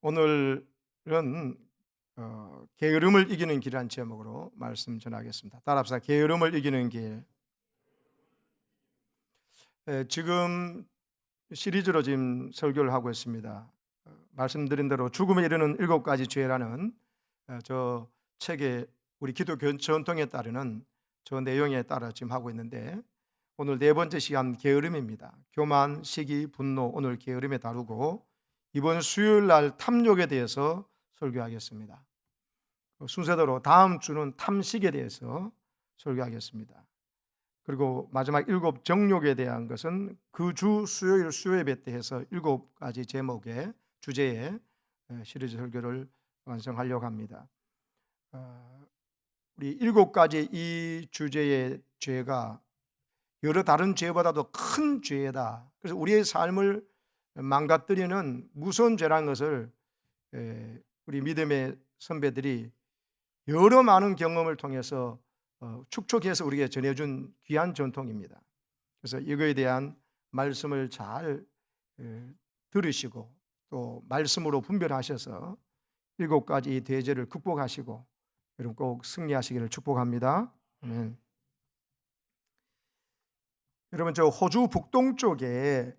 오늘은 게으름을 이기는 길이라는 제목으로 말씀 전하겠습니다. 따라합시다. 게으름을 이기는 길. 지금 시리즈로 지금 설교를 하고 있습니다. 말씀드린 대로 죽음에 이르는 7가지 죄라는 저 책에 우리 기독교 전통에 따르는 저 내용에 따라 지금 하고 있는데, 오늘 4번째 시간 게으름입니다. 교만, 시기, 분노, 오늘 게으름에 다루고, 이번 수요일 날 탐욕에 대해서 설교하겠습니다. 순서대로 다음 주는 탐식에 대해서 설교하겠습니다. 그리고 마지막 7 정욕에 대한 것은 그 주 수요일 수요예배 때 해서 7가지 제목의 주제에 시리즈 설교를 완성하려고 합니다. 우리 7가지 이 주제의 죄가 여러 다른 죄보다도 큰 죄다. 그래서 우리의 삶을 망가뜨리는 무서운 죄라는 것을 우리 믿음의 선배들이 여러 많은 경험을 통해서 축적해서 우리에게 전해준 귀한 전통입니다. 그래서 이거에 대한 말씀을 잘 들으시고 또 말씀으로 분별하셔서 7가지 대죄를 극복하시고 여러분 꼭 승리하시기를 축복합니다. 아멘. 여러분, 저 호주 북동쪽에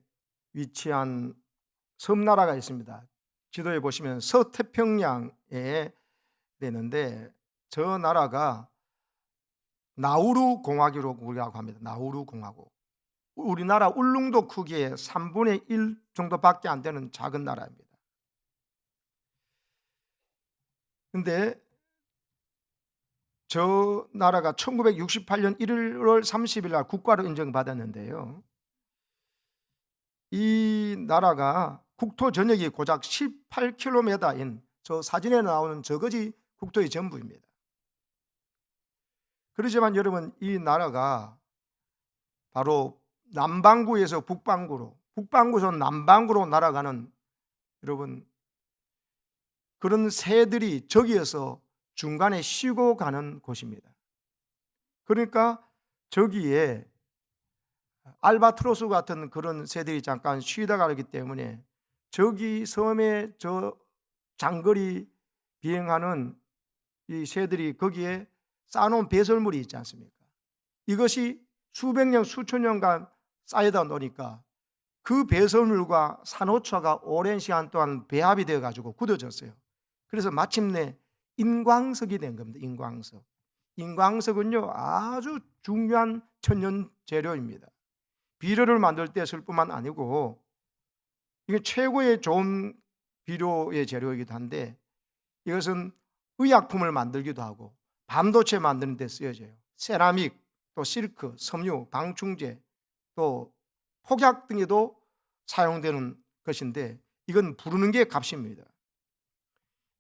위치한 섬나라가 있습니다. 지도에 보시면 서태평양에 되는데, 저 나라가 나우루 공화국이라고 합니다. 나우루 공화국. 우리나라 울릉도 크기의 3분의 1 정도밖에 안 되는 작은 나라입니다. 근데 저 나라가 1968년 1월 30일 날 국가로 인정받았는데요, 이 나라가 국토 전역이 고작 18km인 저 사진에 나오는 저것이 국토의 전부입니다. 그렇지만 여러분, 이 나라가 바로 남반구에서 북반구로, 북반구에서 남반구로 날아가는, 여러분, 그런 새들이 저기에서 중간에 쉬고 가는 곳입니다. 그러니까 저기에 알바트로스 같은 그런 새들이 잠깐 쉬다 가기 때문에 저기 섬에 저 장거리 비행하는 이 새들이 거기에 쌓아놓은 배설물이 있지 않습니까? 이것이 수백 년, 수천 년간 쌓이다 노니까 그 배설물과 산호초가 오랜 시간 동안 배합이 되어 가지고 굳어졌어요. 그래서 마침내 인광석이 된 겁니다. 인광석. 인광석은요, 아주 중요한 천연 재료입니다. 비료를 만들 때 쓸 뿐만 아니고 이게 최고의 좋은 비료의 재료이기도 한데, 이것은 의약품을 만들기도 하고 반도체 만드는 데 쓰여져요. 세라믹, 또 실크, 섬유, 방충제, 또 폭약 등에도 사용되는 것인데, 이건 부르는 게 값입니다.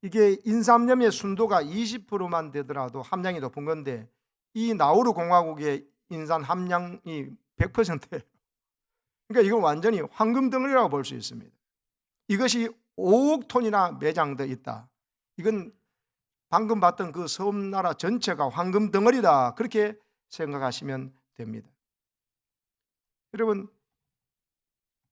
이게 인삼염의 순도가 20%만 되더라도 함량이 높은 건데, 이 나우루 공화국의 인산 함량이 100%예요. 그러니까 이건 완전히 황금 덩어리라고 볼 수 있습니다. 이것이 5억 톤이나 매장되어 있다. 이건 방금 봤던 그 섬나라 전체가 황금 덩어리다, 그렇게 생각하시면 됩니다. 여러분,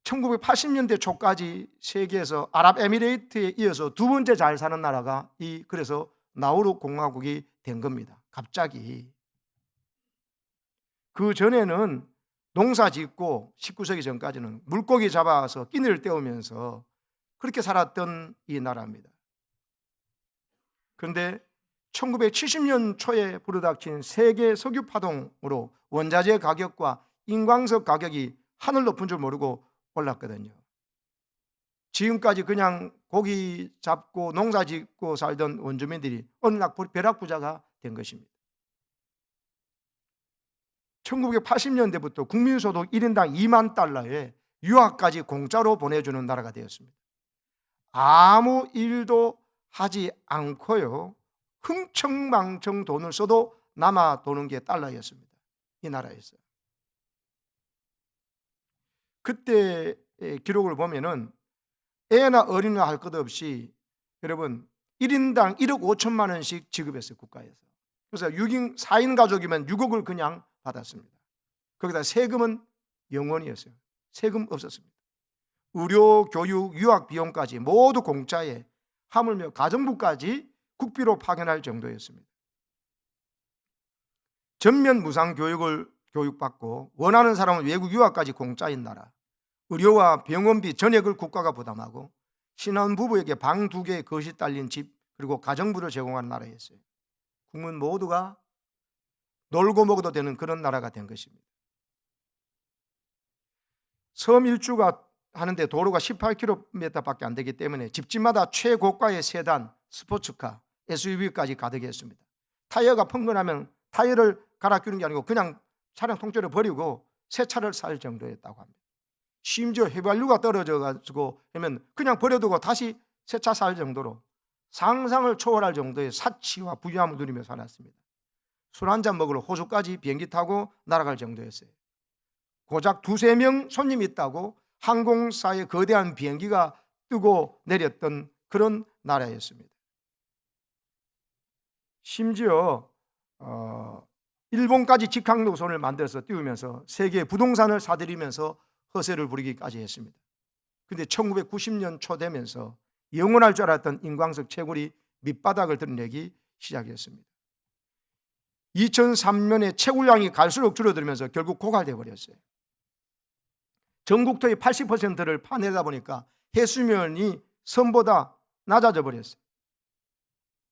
1980년대 초까지 세계에서 아랍에미레이트에 이어서 2번째 잘 사는 나라가 그래서 나우루 공화국이 된 겁니다. 갑자기. 그 전에는 농사 짓고 19세기 전까지는 물고기 잡아서 끼니를 때우면서 그렇게 살았던 이 나라입니다. 그런데 1970년 초에 불어닥친 세계 석유 파동으로 원자재 가격과 인광석 가격이 하늘 높은 줄 모르고 올랐거든요. 지금까지 그냥 고기 잡고 농사 짓고 살던 원주민들이 어느 날 벼락부자가 된 것입니다. 1980년대부터 국민소득 1인당 2만 달러에 유학까지 공짜로 보내주는 나라가 되었습니다. 아무 일도 하지 않고요, 흥청망청 돈을 써도 남아 도는 게 달러였습니다. 이 나라에서. 그때 기록을 보면은 애나 어린이나 할 것 없이 여러분 1인당 1억 5천만 원씩 지급했어요, 국가에서. 그래서 6인 4인 가족이면 6억을 그냥 받았습니다. 거기다 세금은 0원이었어요. 세금 없었습니다. 의료, 교육, 유학 비용까지 모두 공짜에 하물며 가정부까지 국비로 파견할 정도였습니다. 전면 무상 교육을 교육받고 원하는 사람은 외국 유학까지 공짜인 나라, 의료와 병원비 전액을 국가가 부담하고 신혼부부에게 방 2개의 거실 딸린 집, 그리고 가정부를 제공하는 나라였어요. 국민 모두가 놀고 먹어도 되는 그런 나라가 된 것입니다. 섬 일주가 하는데 도로가 18km밖에 안 되기 때문에 집집마다 최고가의 세단, 스포츠카, SUV까지 가득했습니다. 타이어가 펑근하면 타이어를 갈아 끼는 게 아니고 그냥 차량 통째로 버리고 새 차를 살 정도였다고 합니다. 심지어 휘발유가 떨어져 가지고 하면 그냥 버려두고 다시 새 차 살 정도로 상상을 초월할 정도의 사치와 부유함을 누리며 살았습니다. 술 한잔 먹으러 호주까지 비행기 타고 날아갈 정도였어요. 고작 2~3명 손님이 있다고 항공사의 거대한 비행기가 뜨고 내렸던 그런 나라였습니다. 심지어 일본까지 직항로선을 만들어서 띄우면서 세계 부동산을 사들이면서 허세를 부리기까지 했습니다. 그런데 1990년 초 되면서 영원할 줄 알았던 인광석 채굴이 밑바닥을 드러내기 시작했습니다. 2003년에 채굴량이 갈수록 줄어들면서 결국 고갈돼 버렸어요. 전국토의 80%를 파내다 보니까 해수면이 섬보다 낮아져 버렸어요.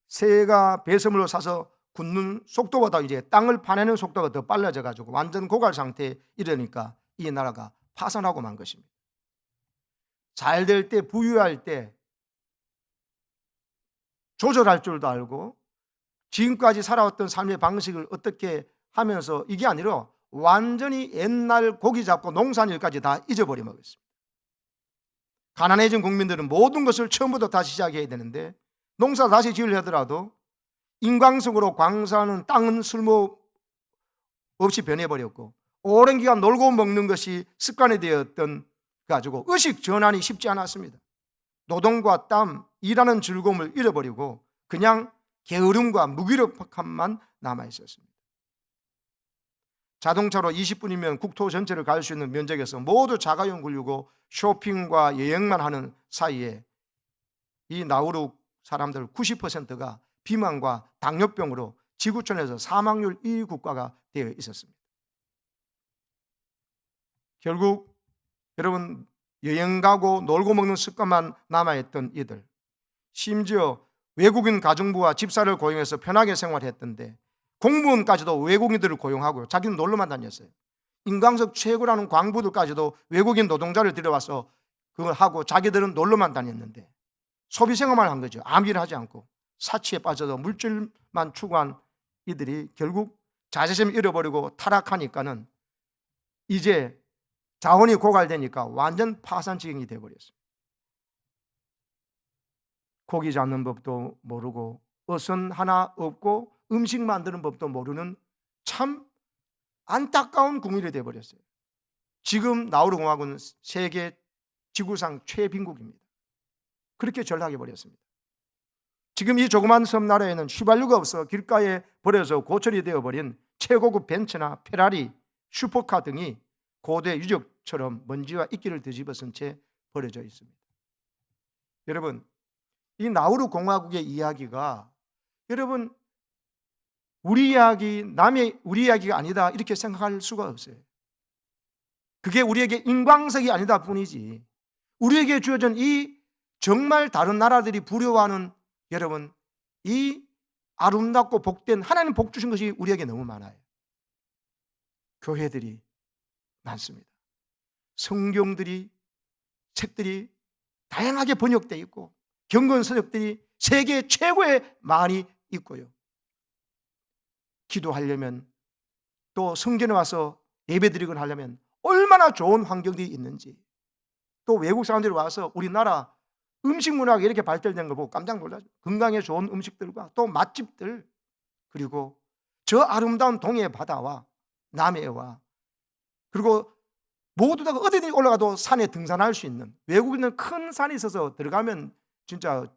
새가 배섬으로 사서 굳는 속도보다 이제 땅을 파내는 속도가 더 빨라져 가지고 완전 고갈 상태에 이르니까 이 나라가 파산하고 만 것입니다. 잘 될 때, 부유할 때 조절할 줄도 알고 지금까지 살아왔던 삶의 방식을 어떻게 하면서 이게 아니라 완전히 옛날 고기 잡고 농산일까지 다 잊어버려 먹었습니다. 가난해진 국민들은 모든 것을 처음부터 다시 시작해야 되는데 농사 다시 지으려 하더라도 인광석으로 광사하는 땅은 쓸모 없이 변해버렸고 오랜 기간 놀고 먹는 것이 습관이 되었던 가지고 의식 전환이 쉽지 않았습니다. 노동과 땀, 일하는 즐거움을 잃어버리고 그냥 게으름과 무기력함만 남아있었습니다. 자동차로 20분이면 국토 전체를 갈 수 있는 면적에서 모두 자가용 굴리고 쇼핑과 여행만 하는 사이에 이 나우루 사람들 90%가 비만과 당뇨병으로 지구촌에서 사망률 1위 국가가 되어 있었습니다. 결국 여러분 여행 가고 놀고 먹는 습관만 남아있던 이들, 심지어 외국인 가정부와 집사를 고용해서 편하게 생활했던데 공무원까지도 외국인들을 고용하고 자기는 놀러만 다녔어요. 인광석 채굴하는 광부들까지도 외국인 노동자를 들여와서 그걸 하고 자기들은 놀러만 다녔는데 소비 생활만 한 거죠. 아무 일 하지 않고 사치에 빠져서 물질만 추구한 이들이 결국 자존심을 잃어버리고 타락하니까는 이제 자원이 고갈되니까 완전 파산지경이 되어버렸어요. 고기 잡는 법도 모르고 어선 하나 없고 음식 만드는 법도 모르는 참 안타까운 국민이 되어버렸어요. 지금 나우루 공화국은 세계 지구상 최빈국입니다. 그렇게 전락해 버렸습니다. 지금 이 조그만 섬나라에는 휘발유가 없어 길가에 버려서 고철이 되어버린 최고급 벤츠나 페라리, 슈퍼카 등이 고대 유적처럼 먼지와 이끼를 뒤집어쓴 채 버려져 있습니다. 여러분, 이 나우루 공화국의 이야기가 여러분 우리 이야기, 남의 우리 이야기가 아니다 이렇게 생각할 수가 없어요. 그게 우리에게 인광석이 아니다 뿐이지 우리에게 주어진 이 정말 다른 나라들이 부러워하는 여러분 이 아름답고 복된 하나님 복 주신 것이 우리에게 너무 많아요. 교회들이 많습니다. 성경들이 책들이 다양하게 번역되어 있고 경건 서적들이 세계 최고의 많이 있고요. 기도하려면 또 성전에 와서 예배드리곤 하려면 얼마나 좋은 환경들이 있는지 또 외국 사람들이 와서 우리나라 음식 문화가 이렇게 발달된 걸 보고 깜짝 놀라죠. 건강에 좋은 음식들과 또 맛집들 그리고 저 아름다운 동해 바다와 남해와 그리고 모두 다 어디든지 올라가도 산에 등산할 수 있는 외국인은 큰 산에 있어서 들어가면 진짜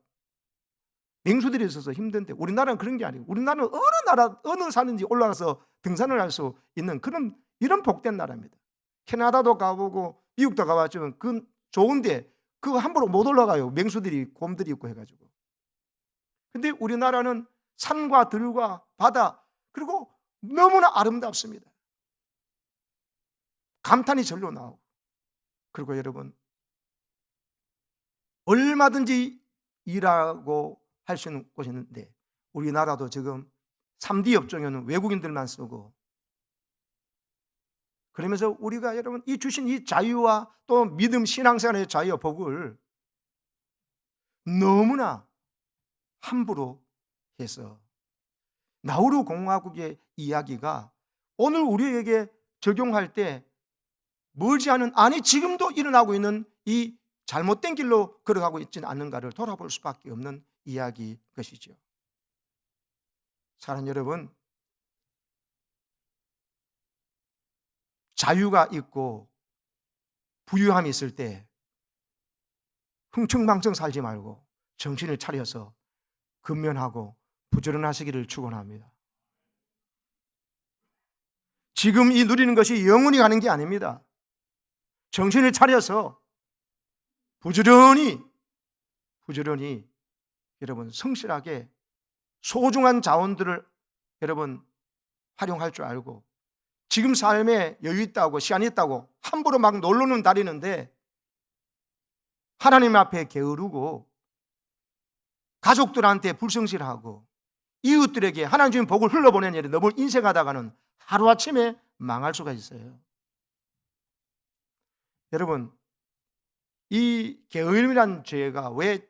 맹수들이 있어서 힘든데 우리나라는 그런 게 아니고 우리나라는 어느 나라 어느 산인지 올라가서 등산을 할 수 있는 그런 이런 복된 나라입니다. 캐나다도 가보고 미국도 가봤지만 그 좋은데 그거 함부로 못 올라가요. 맹수들이 곰들이 있고 해가지고 근데 우리나라는 산과 들과 바다, 그리고 너무나 아름답습니다. 감탄이 절로 나오고. 그리고 여러분, 얼마든지 일하고 할 수 있는 곳이 있는데 우리나라도 지금 3D 업종에는 외국인들만 쓰고, 그러면서 우리가 여러분 이 주신 이 자유와 또 믿음, 신앙생활의 자유와 복을 너무나 함부로 해서 나우루 공화국의 이야기가 오늘 우리에게 적용할 때 멀지 않은, 아니 지금도 일어나고 있는 이 잘못된 길로 걸어가고 있지는 않는가를 돌아볼 수밖에 없는 이야기 것이죠. 사랑하는 여러분, 자유가 있고 부유함이 있을 때 흥청망청 살지 말고 정신을 차려서 근면하고 부지런하시기를 축원합니다. 지금 이 누리는 것이 영원히 가는 게 아닙니다. 정신을 차려서 부지런히 여러분 성실하게 소중한 자원들을 여러분 활용할 줄 알고, 지금 삶에 여유 있다고 시간이 있다고 함부로 막 놀러는 다니는데 하나님 앞에 게으르고 가족들한테 불성실하고 이웃들에게 하나님 주신 복을 흘러보내는 일에 너무 인색하다가는 하루아침에 망할 수가 있어요. 여러분, 이 게으름이란 죄가 왜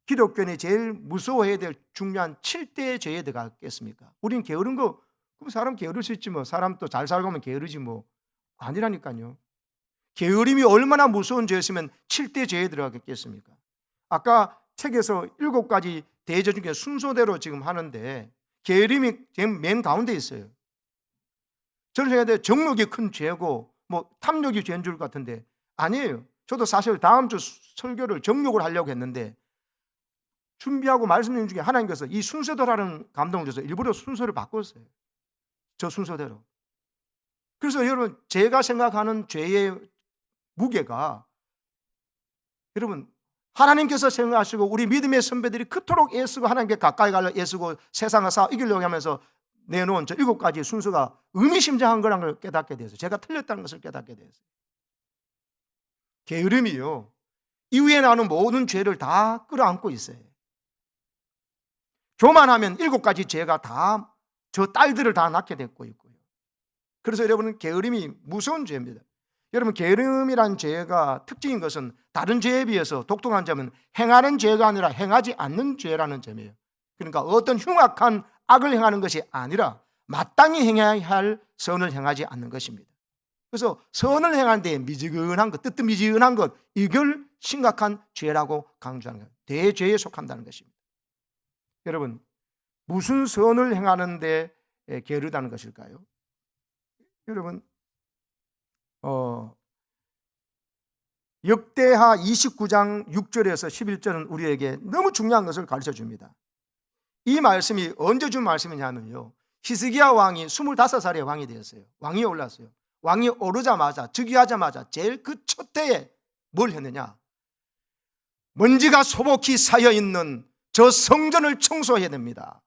기독교인이 제일 무서워해야 될 중요한 7대 죄에 들어가겠습니까? 우린 게으른 거, 그럼 사람 게으를 수 있지 뭐. 사람 또 잘 살고 하면 게으르지 뭐. 아니라니까요. 게으름이 얼마나 무서운 죄였으면 7대 죄에 들어가겠습니까? 아까 책에서 7가지 대죄 중에 순서대로 지금 하는데 게으름이 맨 가운데 있어요. 저는 생각해도 정욕이 큰 죄고 뭐 탐욕이 죄인 줄 같은데 아니에요. 저도 사실 다음 주 설교를 정욕을 하려고 했는데 준비하고 말씀드린 중에 하나님께서 이 순서대로라는 감동을 줘서 일부러 순서를 바꿨어요. 저 순서대로. 그래서 여러분, 제가 생각하는 죄의 무게가, 여러분 하나님께서 생각하시고 우리 믿음의 선배들이 그토록 애쓰고 하나님께 가까이 가려 애쓰고 세상을 이기려고 하면서 내놓은 저 7가지 순서가 의미심장한 거라는 걸 깨닫게 됐어요. 제가 틀렸다는 것을 깨닫게 됐어요. 게으름이요, 이후에 나오는 모든 죄를 다 끌어안고 있어요. 교만하면 7가지 죄가 다 저 딸들을 다 낳게 됐고 있고요. 그래서 여러분은 게으름이 무서운 죄입니다. 여러분, 게으름이란 죄가 특징인 것은 다른 죄에 비해서 독특한 점은 행하는 죄가 아니라 행하지 않는 죄라는 점이에요. 그러니까 어떤 흉악한 악을 행하는 것이 아니라 마땅히 행해야 할 선을 행하지 않는 것입니다. 그래서 선을 행하는데 미지근한 것, 뜨뜻미지근한 것, 이걸 심각한 죄라고 강조하는 거예요. 대죄에 속한다는 것입니다. 여러분, 무슨 선을 행하는데 게으르다는 것일까요? 여러분, 역대하 29장 6절에서 11절은 우리에게 너무 중요한 것을 가르쳐 줍니다. 이 말씀이 언제 준 말씀이냐면요, 히스기야 왕이 25살에 왕이 되었어요. 왕이 올랐어요. 왕이 오르자마자, 즉위하자마자 제일 그 첫 때에 뭘 했느냐, 먼지가 소복히 쌓여있는 저 성전을 청소해야 됩니다.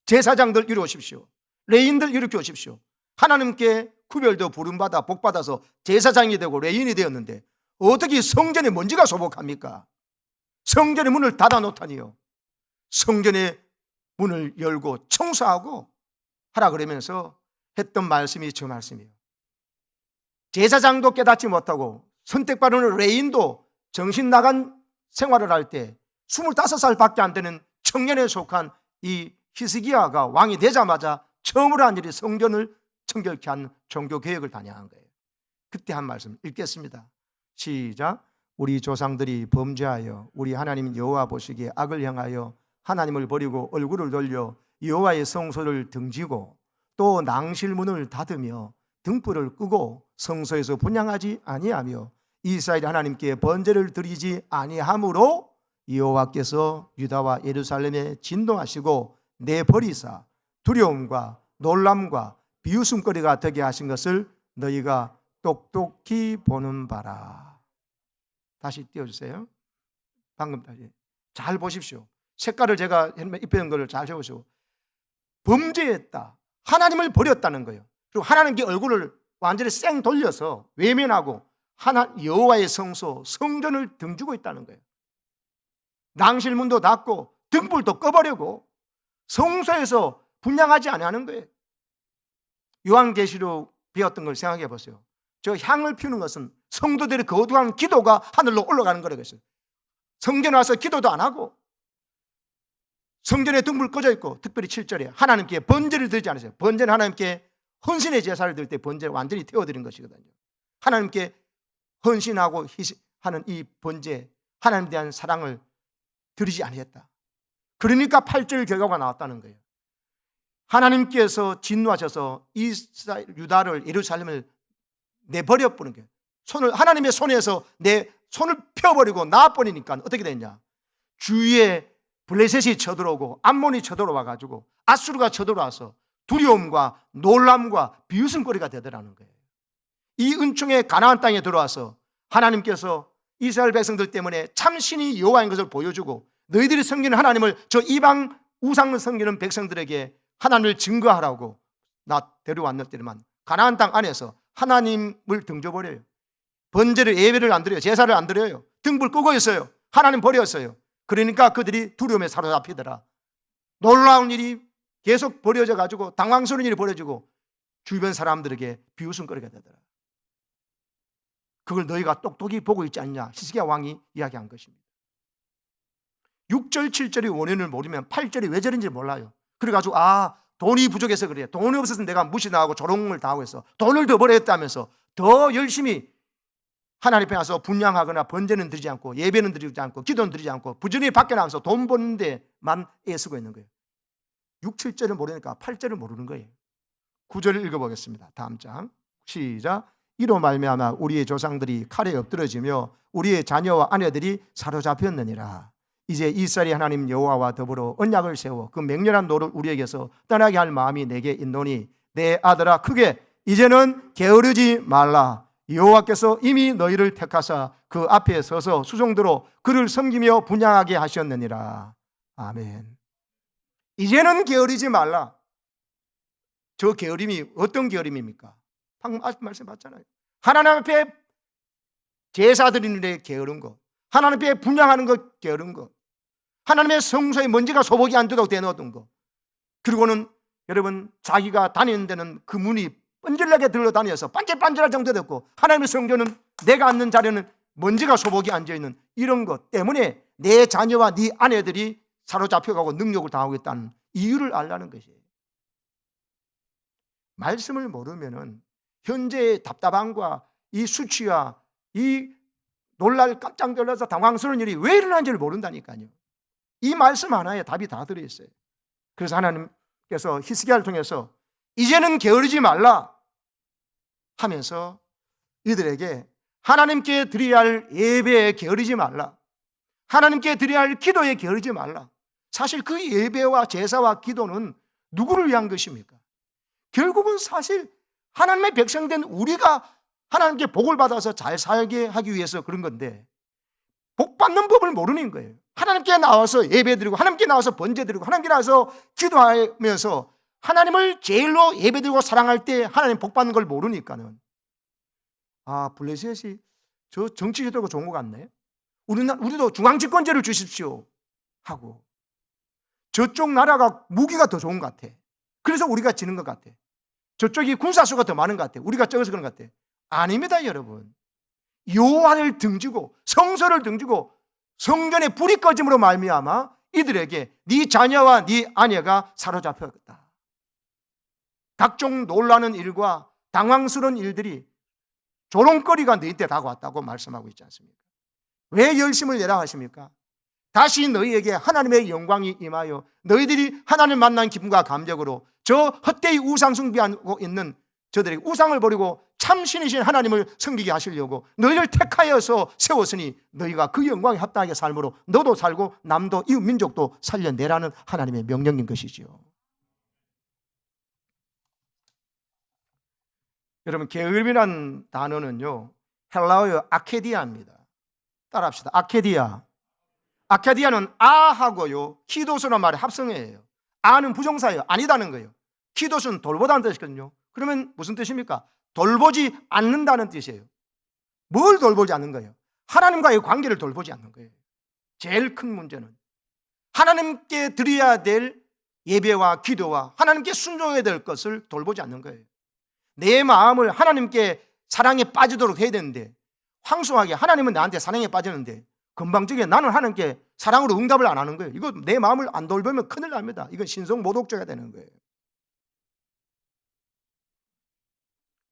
제사장들 이리 오십시오. 레인들 이렇게 오십시오. 하나님께 구별되어 부름받아 복받아서 제사장이 되고 레인이 되었는데 어떻게 성전에 먼지가 소복합니까? 성전의 문을 닫아 놓다니요, 성전의 문을 열고 청소하고 하라 그러면서 했던 말씀이 저 말씀이에요. 제사장도 깨닫지 못하고 선택받은 레인도 정신 나간 생활을 할 때 25살밖에 안 되는 청년에 속한 이 히스기야가 왕이 되자마자 처음으로 한 일이 성전을 청결케 한 종교개혁을 단행한 거예요. 그때 한 말씀 읽겠습니다. 시작. 우리 조상들이 범죄하여 우리 하나님 여호와 보시기에 악을 행하여 하나님을 버리고 얼굴을 돌려 여호와의 성소를 등지고 또 낭실문을 닫으며 등불을 끄고 성소에서 분향하지 아니하며 이스라엘 하나님께 번제를 드리지 아니하므로 여호와께서 유다와 예루살렘에 진노하시고 내버리사 두려움과 놀람과 비웃음거리가 되게 하신 것을 너희가 똑똑히 보는 바라. 다시 띄워주세요. 방금 다시 잘 보십시오. 색깔을 제가 입혀놓은 걸 잘 적으시고, 범죄했다, 하나님을 버렸다는 거예요. 그리고 하나님께 얼굴을 완전히 쌩 돌려서 외면하고 여호와의 성소, 성전을 등지고 있다는 거예요. 낭실문도 닫고 등불도 꺼버리고 성소에서 분향하지 아니하는 거예요. 요한계시록 배웠던 걸 생각해 보세요. 저 향을 피우는 것은 성도들의 거룩한 기도가 하늘로 올라가는 거라고요. 성전에 와서 기도도 안 하고 성전에 등불 꺼져 있고, 특별히 7절에 하나님께 번제를 드리지 않으세요. 번제는 하나님께 헌신의 제사를 드릴 때 번제를 완전히 태워드린 것이거든요. 하나님께 헌신하고 하는 이 번제, 하나님에 대한 사랑을 드리지 않았다. 그러니까 8절 결과가 나왔다는 거예요. 하나님께서 진노하셔서 유다를, 예루살렘을 내버려 버린 거예요. 하나님의 손에서 내 손을 펴버리고 놔버리니까 어떻게 됐냐, 주위에 블레셋이 쳐들어오고 암몬이 쳐들어와 가지고 아수르가 쳐들어와서 두려움과 놀람과 비웃음거리가 되더라는 거예요. 이 은총의 가나안 땅에 들어와서 하나님께서 이스라엘 백성들 때문에 참신이 여호와인 것을 보여주고, 너희들이 섬기는 하나님을 저 이방 우상을 섬기는 백성들에게 하나님을 증거하라고 나 데려왔는데만 가나안 땅 안에서 하나님을 등져버려요. 번제를, 예배를 안 드려요. 제사를 안 드려요. 등불 끄고 있어요. 하나님 버렸어요. 그러니까 그들이 두려움에 사로잡히더라. 놀라운 일이 계속 벌어져 가지고 당황스러운 일이 벌어지고 주변 사람들에게 비웃음거리가 되더라. 그걸 너희가 똑똑히 보고 있지 않냐, 히스기야 왕이 이야기한 것입니다. 6절 7절의 원인을 모르면 8절이 왜 저런지 몰라요. 그래가지고 돈이 부족해서 그래요. 돈이 없어서 내가 무시당하고 조롱을 당하고 해서 돈을 더 벌어야 했다면서 더 열심히 하나님 앞에 가서 분향하거나 번제는 드리지 않고 예배는 드리지 않고 기도는 드리지 않고 부지런히 밖에 나가서 돈 버는 데만 애쓰고 있는 거예요. 6, 7절을 모르니까 8절을 모르는 거예요. 9절을 읽어보겠습니다. 다음 장 시작. 이로 말미암아 우리의 조상들이 칼에 엎드러지며 우리의 자녀와 아내들이 사로잡혔느니라. 이제 이스라엘의 하나님 여호와와 더불어 언약을 세워 그 맹렬한 노를 우리에게서 떠나게 할 마음이 내게 있노니 내 아들아 크게 이제는 게으르지 말라. 여호와께서 이미 너희를 택하사 그 앞에 서서 수종대로 그를 섬기며 분향하게 하셨느니라. 아멘. 이제는 게으르지 말라. 저 게으름이 어떤 게으름입니까? 방금 말씀 봤잖아요. 하나님 앞에 제사 드리는 데 게으른 것, 하나님 앞에 분향하는 것 게으른 것, 하나님의 성소에 먼지가 소복이 안 되도록 대놓았던 것, 그리고는 여러분 자기가 다니는 데는 그 문이 번질나게 들러다녀서 반질반질할 정도 됐고, 하나님의 성전은 내가 앉는 자리는 먼지가 소복이 앉아있는 이런 것 때문에 내 자녀와 네 아내들이 사로잡혀가고 능력을 당하고 있다는 이유를 알라는 것이에요. 말씀을 모르면은 현재의 답답함과 이 수치와 이 깜짝 놀라서 당황스러운 일이 왜 일어나는지를 모른다니까요. 이 말씀 하나에 답이 다 들어있어요. 그래서 하나님께서 히스기야를 통해서 이제는 게으르지 말라 하면서 이들에게 하나님께 드려야 할 예배에 게으르지 말라, 하나님께 드려야 할 기도에 게으르지 말라. 사실 그 예배와 제사와 기도는 누구를 위한 것입니까? 결국은 사실 하나님의 백성된 우리가 하나님께 복을 받아서 잘 살게 하기 위해서 그런 건데, 복 받는 법을 모르는 거예요. 하나님께 나와서 예배드리고 하나님께 나와서 번제드리고 하나님께 나와서 기도하면서 하나님을 제일로 예배드리고 사랑할 때 하나님 복 받는 걸 모르니까는 블레셋이 저 정치적으로 좋은 것 같네, 우리도 중앙집권제를 주십시오 하고, 저쪽 나라가 무기가 더 좋은 것 같아, 그래서 우리가 지는 것 같아, 저쪽이 군사수가 더 많은 것 같아, 우리가 적어서 그런 것 같아. 아닙니다 여러분. 여호와를 등지고 성소를 등지고 성전에 불이 꺼짐으로 말미암아 이들에게 네 자녀와 네 아내가 사로잡혔다. 각종 놀라는 일과 당황스러운 일들이 조롱거리가 너희한테 다가왔다고 말씀하고 있지 않습니까? 왜 열심을 내라 하십니까? 다시 너희에게 하나님의 영광이 임하여 너희들이 하나님을 만난 기쁨과 감격으로 저 헛되이 우상 숭배하고 있는 저들에게 우상을 버리고 참신이신 하나님을 섬기게 하시려고 너희를 택하여서 세웠으니 너희가 그 영광에 합당하게 삶으로 너도 살고 남도 이웃 민족도 살려내라는 하나님의 명령인 것이지요. 여러분, 게으름이란 단어는요 헬라어의 아케디아입니다. 따라합시다. 아케디아. 아카디아는 아하고요, 키도스란 말의 합성어예요. 아는 부정사예요. 아니다는 거예요. 키도스는 돌보다는 뜻이거든요. 그러면 무슨 뜻입니까? 돌보지 않는다는 뜻이에요. 뭘 돌보지 않는 거예요? 하나님과의 관계를 돌보지 않는 거예요. 제일 큰 문제는 하나님께 드려야 될 예배와 기도와 하나님께 순종해야 될 것을 돌보지 않는 거예요. 내 마음을 하나님께 사랑에 빠지도록 해야 되는데, 황송하게 하나님은 나한테 사랑에 빠졌는데 건방지게 나는 하나님께 사랑으로 응답을 안 하는 거예요. 이거 내 마음을 안 돌보면 큰일 납니다. 이건 신성모독죄가 되는 거예요.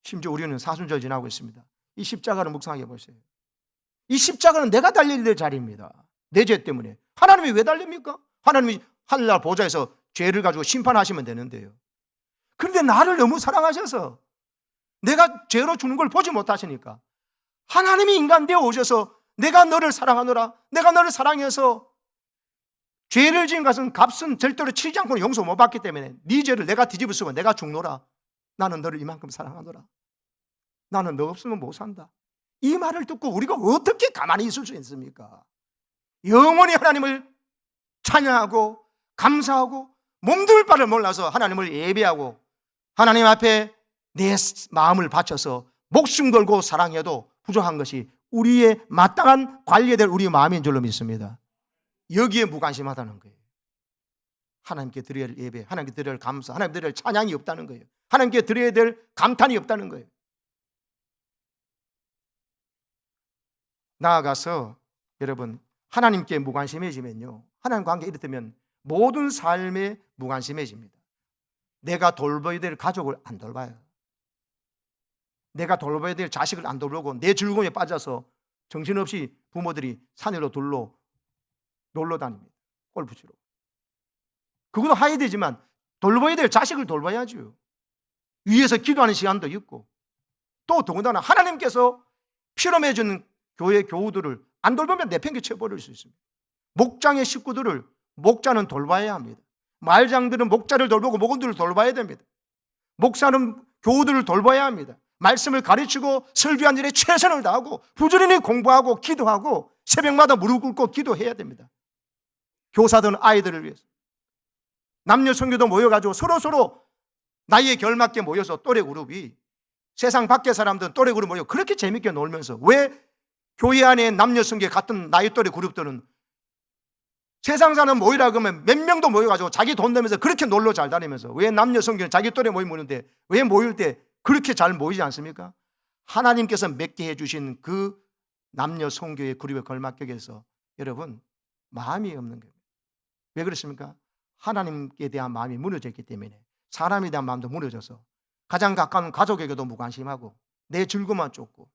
심지어 우리는 사순절 지나고 있습니다. 이 십자가를 묵상해 보세요. 이 십자가는 내가 달려야 될 자리입니다. 내 죄 때문에. 하나님이 왜 달립니까? 하나님이 하늘날 보좌에서 죄를 가지고 심판하시면 되는데요. 그런데 나를 너무 사랑하셔서 내가 죄로 죽는 걸 보지 못하시니까 하나님이 인간 되어 오셔서 내가 너를 사랑하노라, 내가 너를 사랑해서 죄를 지은 것은 값은 절대로 치지 않고는 용서 못 받기 때문에 네 죄를 내가 뒤집어 쓰고 내가 죽노라, 나는 너를 이만큼 사랑하노라, 나는 너 없으면 못 산다. 이 말을 듣고 우리가 어떻게 가만히 있을 수 있습니까? 영원히 하나님을 찬양하고 감사하고 몸둘 바를 몰라서 하나님을 예배하고 하나님 앞에 내 마음을 바쳐서 목숨 걸고 사랑해도 부족한 것이 우리의 마땅한 관리해야 될 우리의 마음인 줄로 믿습니다. 여기에 무관심하다는 거예요. 하나님께 드려야 할 예배, 하나님께 드려야 할 감사, 하나님께 드려야 할 찬양이 없다는 거예요. 하나님께 드려야 될 감탄이 없다는 거예요. 나아가서 여러분, 하나님께 무관심해지면요, 하나님 관계에 이르면 모든 삶에 무관심해집니다. 내가 돌봐야 될 가족을 안 돌봐요. 내가 돌봐야 될 자식을 안 돌보고 내 즐거움에 빠져서 정신없이 부모들이 산으로 둘러 놀러 다닙니다. 골프 치러. 그것도 해야 되지만 돌봐야 될 자식을 돌봐야죠. 위에서 기도하는 시간도 있고, 또 더군다나 하나님께서 필요해 주는 교회 교우들을 안 돌보면 내팽개쳐 버릴 수 있습니다. 목장의 식구들을 목자는 돌봐야 합니다. 말장들은 목자를 돌보고 목원들을 돌봐야 됩니다. 목사는 교우들을 돌봐야 합니다. 말씀을 가르치고 설교한 일에 최선을 다하고 부지런히 공부하고 기도하고 새벽마다 무릎 꿇고 기도해야 됩니다. 교사들은 아이들을 위해서, 남녀 성교도 모여가지고 서로 나이에 결맞게 모여서 또래 그룹이, 세상 밖의 사람들은 또래 그룹 모여 그렇게 재밌게 놀면서, 왜 교회 안에 남녀 성교 같은 나이 또래 그룹들은 세상 사람 모이라 그러면 몇 명도 모여가지고 자기 돈 내면서 그렇게 놀러 잘 다니면서, 왜 남녀 성교는 자기 또래 모이는데 왜 모일 때 그렇게 잘 모이지 않습니까? 하나님께서 맺게 해주신 그 남녀 성교의 그룹에 걸맞게 해서 여러분 마음이 없는 거예요. 왜 그렇습니까? 하나님께 대한 마음이 무너져 있기 때문에. 사람에 대한 마음도 무너져서 가장 가까운 가족에게도 무관심하고 내 즐거움만 쫓고,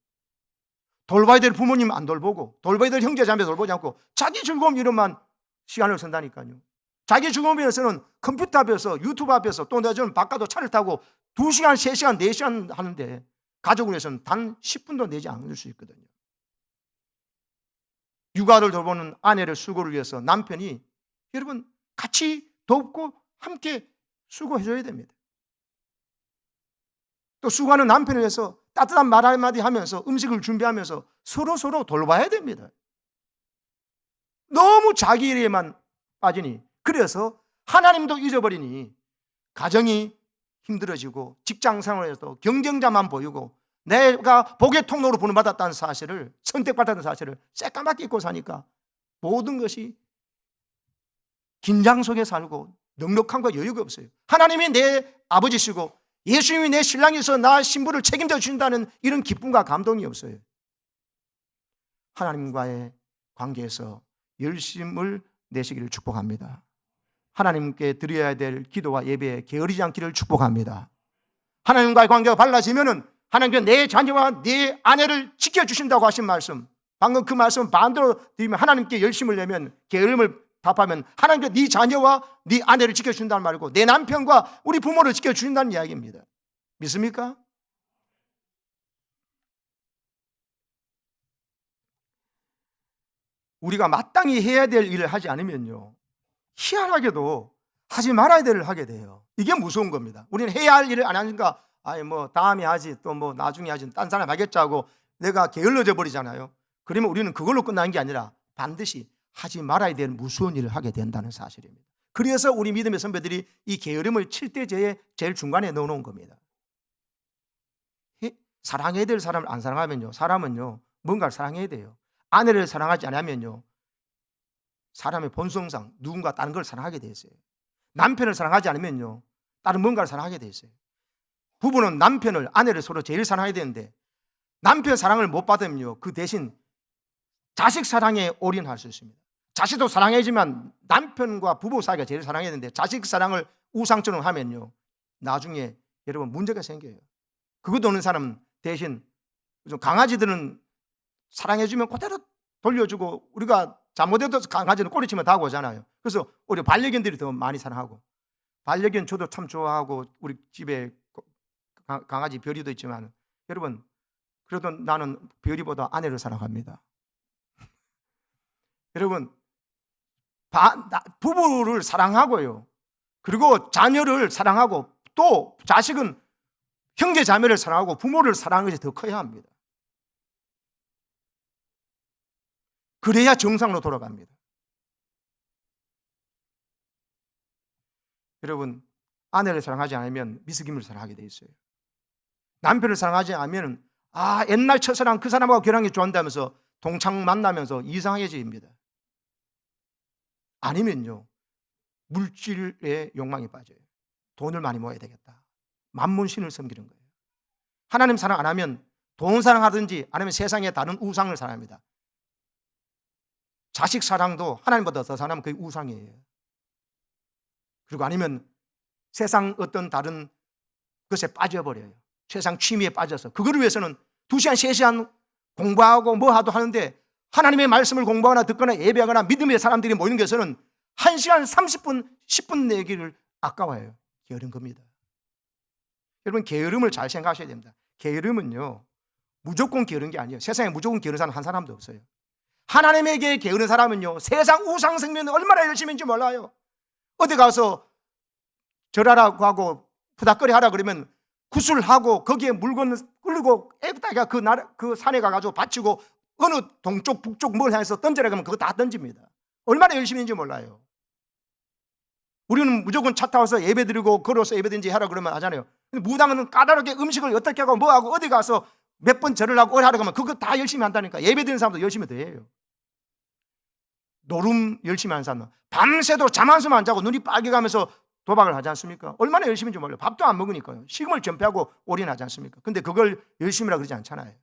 돌봐야 될 부모님 안 돌보고, 돌봐야 될 형제 자매 돌보지 않고 자기 즐거움 이름만 시간을 쓴다니까요. 자기 즐거움 위해서는 컴퓨터 앞에서, 유튜브 앞에서, 또 내가 바깥으로 차를 타고 2시간, 3시간, 4시간 하는데 가족을 위해서는 단 10분도 내지 않을 수 있거든요. 육아를 돌보는 아내를 수고를 위해서 남편이 여러분 같이 돕고 함께 수고해줘야 됩니다. 또 수고하는 남편을 위해서 따뜻한 말 한마디 하면서 음식을 준비하면서 서로 돌봐야 됩니다. 너무 자기 일에만 빠지니, 그래서 하나님도 잊어버리니 가정이 힘들어지고 직장 생활에서 경쟁자만 보이고 내가 복의 통로로 부름받았다는 사실을, 선택받았다는 사실을 새까맣게 잊고 사니까 모든 것이 긴장 속에 살고 넉넉함과 여유가 없어요. 하나님이 내 아버지시고 예수님이 내 신랑이서 나 신부를 책임져 주신다는 이런 기쁨과 감동이 없어요. 하나님과의 관계에서 열심을 내시기를 축복합니다. 하나님께 드려야 될 기도와 예배에 게으르지 않기를 축복합니다. 하나님과의 관계가 발라지면은 하나님께서 내 자녀와 내 아내를 지켜주신다고 하신 말씀, 방금 그 말씀 반대로 드리면, 하나님께 열심을 내면, 게으름을 답하면 하나님께서 네 자녀와 네 아내를 지켜준다는 말이고 내 남편과 우리 부모를 지켜주신다는 이야기입니다. 믿습니까? 우리가 마땅히 해야 될 일을 하지 않으면요, 희한하게도 하지 말아야 될 일을 하게 돼요. 이게 무서운 겁니다. 우리는 해야 할 일을 안 하니까 다음에 하지, 또 나중에 하지, 딴 사람 하겠자고 내가 게을러져 버리잖아요. 그러면 우리는 그걸로 끝나는 게 아니라 반드시 하지 말아야 될 무서운 일을 하게 된다는 사실입니다. 그래서 우리 믿음의 선배들이 이 게으름을 7대죄의 제일 중간에 넣어놓은 겁니다. 사랑해야 될 사람을 안 사랑하면요, 사람은요 뭔가를 사랑해야 돼요. 아내를 사랑하지 않으면요 사람의 본성상 누군가 다른 걸 사랑하게 돼 있어요. 남편을 사랑하지 않으면요 다른 뭔가를 사랑하게 돼 있어요. 부부는 남편을, 아내를 서로 제일 사랑해야 되는데 남편 사랑을 못 받으면요 그 대신 자식 사랑에 올인할 수 있습니다. 자식도 사랑해야지만 남편과 부부 사이가 제일 사랑해야 되는데 자식 사랑을 우상처럼 하면요 나중에 여러분 문제가 생겨요. 그것도 없는 사람은 대신 강아지들은 사랑해주면 그대로 돌려주고, 우리가 잘못해도 강아지는 꼬리치면 다 오잖아요. 그래서 우리 반려견들이 더 많이 사랑하고, 반려견 저도 참 좋아하고 우리 집에 강아지 별이도 있지만 여러분 그래도 나는 별이보다 아내를 사랑합니다. 여러분 부부를 사랑하고요, 그리고 자녀를 사랑하고, 또 자식은 형제 자매를 사랑하고 부모를 사랑하는 것이 더 커야 합니다. 그래야 정상으로 돌아갑니다. 여러분 아내를 사랑하지 않으면 미스김을 사랑하게 돼 있어요. 남편을 사랑하지 않으면 옛날 첫사랑 그 사람하고 결혼한 게 좋아한다면서 동창 만나면서 이상해집니다. 아니면요 물질의 욕망에 빠져요. 돈을 많이 모아야 되겠다, 만문신을 섬기는 거예요. 하나님 사랑 안 하면 돈 사랑하든지 아니면 세상의 다른 우상을 사랑합니다. 자식 사랑도 하나님보다 더 사랑하면 그게 우상이에요. 그리고 아니면 세상 어떤 다른 것에 빠져버려요. 세상 취미에 빠져서 그거를 위해서는 2시간 3시간 공부하고 뭐하도 하는데 하나님의 말씀을 공부하거나 듣거나 예배하거나 믿음의 사람들이 모이는 것에서는 1시간 30분 10분 내기를 아까워해요. 게으른 겁니다. 여러분 게으름을 잘 생각하셔야 됩니다. 게으름은요 무조건 게으른 게 아니에요. 세상에 무조건 게으른 사람 한 사람도 없어요. 하나님에게 게으른 사람은요 세상 우상 생명이 얼마나 열심인지 몰라요. 어디 가서 절하라고 하고 부닥거리 하라 그러면 구슬하고 거기에 물건 끌고 애다가 그 산에 가가지고 바치고 어느 동쪽 북쪽 뭘 해서 던져라 그러면 그거 다 던집니다. 얼마나 열심인지 몰라요. 우리는 무조건 차 타서 예배 드리고 걸어서 예배 드리지 하라 그러면 하잖아요. 근데 무당은 까다롭게 음식을 어떻게 하고 뭐하고 어디 가서 몇 번 절을 하고 하라 그러면 그거 다 열심히 한다니까. 예배 드리는 사람도 열심히 더 해요. 노름 열심히 하는 사람은 밤새도록 잠 한숨 안 자고 눈이 빨개가면서 도박을 하지 않습니까? 얼마나 열심인지 몰라요. 밥도 안 먹으니까요. 식음을 전폐하고 올인하지 않습니까? 근데 그걸 열심이라 그러지 않잖아요.